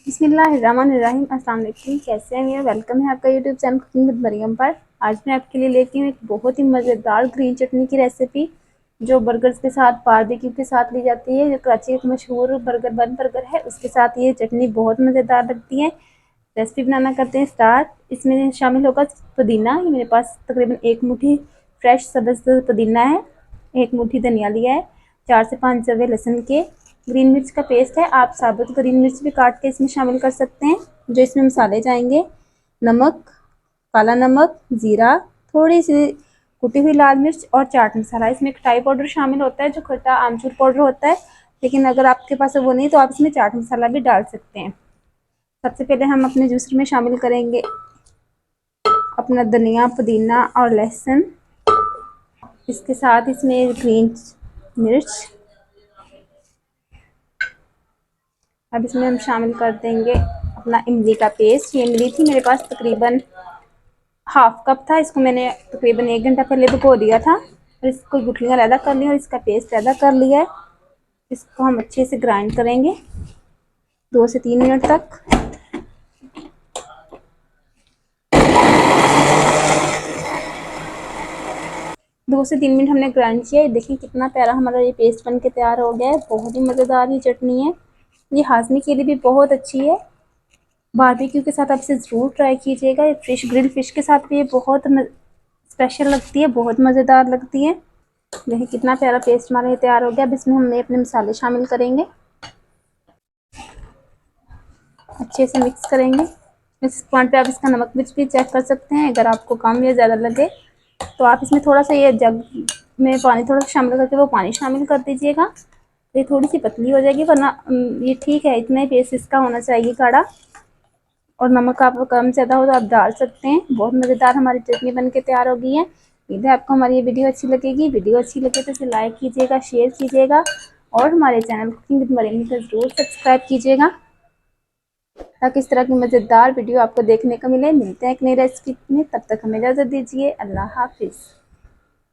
बिस्मिल्लाहिर्रहमानिर्रहीम। अस्सलाम वालेकुम। कैसे हैं? वेलकम है आपका YouTube channel cooking with Mariam पर। आज मैं आपके लिए लेती हूँ एक बहुत ही मज़ेदार ग्रीन चटनी की रेसिपी जो बर्गर्स के साथ, बारबेक्यू के साथ ली जाती है। जो कराची एक मशहूर बर्गर है, उसके साथ ये चटनी बहुत मज़ेदार लगती है। रेसिपी बनाना करते हैं स्टार्ट। इसमें शामिल होगा पुदीना। ये मेरे पास तकरीबन एक मुट्ठी फ्रेश सब्ज़ पुदीना है, एक मुट्ठी धनिया लिया है, 4 से 5 जवे लहसुन के, ग्रीन मिर्च का पेस्ट है। आप साबुत ग्रीन मिर्च भी काट के इसमें शामिल कर सकते हैं। जो इसमें मसाले जाएंगे, नमक, काला नमक, ज़ीरा, थोड़ी सी कुटी हुई लाल मिर्च और चाट मसाला। इसमें एक टाई पाउडर शामिल होता है जो खट्टा आमचूर पाउडर होता है, लेकिन अगर आपके पास वो नहीं तो आप इसमें चाट मसाला भी डाल सकते हैं। सबसे पहले हम अपने जूसर में शामिल करेंगे अपना धनिया, पुदीना और लहसुन। इसके साथ इसमें ग्रीन मिर्च। अब इसमें हम शामिल कर देंगे अपना इमली का पेस्ट। ये इमली थी मेरे पास तकरीबन हाफ कप था। इसको मैंने तकरीबन 1 घंटा पहले भिगो दिया था और इसको गुठलियाँ अलग कर ली और इसका पेस्ट अलग कर लिया है। इसको हम अच्छे से ग्राइंड करेंगे 2 से 3 मिनट तक। दो से 3 मिनट हमने ग्राइंड किया है। देखिए कितना प्यारा हमारा ये पेस्ट बन के तैयार हो गया है। बहुत ही मज़ेदार ये चटनी है। ये हाजमे के लिए भी बहुत अच्छी है। बारबेक्यू के साथ आप इसे ज़रूर ट्राई कीजिएगा। ये ग्रिल फिश के साथ भी ये बहुत स्पेशल लगती है, बहुत मज़ेदार लगती है। देखिए कितना प्यारा पेस्ट हमारा ये तैयार हो गया। अब इसमें हम अपने मसाले शामिल करेंगे, अच्छे से मिक्स करेंगे। इस पॉइंट पे आप इसका नमक मिर्च भी चेक कर सकते हैं। अगर आपको कम या ज़्यादा लगे तो आप इसमें थोड़ा सा ये जग में पानी थोड़ा सा शामिल करके वो पानी शामिल कर दीजिएगा। ये थोड़ी सी पतली हो जाएगी, वरना ये ठीक है, इतना ही पेस्ट इसका होना चाहिए गाढ़ा। और नमक आप कम ज़्यादा हो तो आप डाल सकते हैं। बहुत मज़ेदार हमारी चटनी बन के तैयार हो गई है। उम्मीद है आपको हमारी ये वीडियो अच्छी लगेगी। वीडियो अच्छी लगे तो इसे लाइक कीजिएगा, शेयर कीजिएगा और हमारे चैनल कुकिंग विद मरियम को ज़रूर सब्सक्राइब कीजिएगा ताकि इस तरह की मज़ेदार वीडियो आपको देखने को मिले। मिलते हैं एक नई रेसिपी में, तब तक हमें इजाज़त दीजिए। अल्लाह हाफिज़।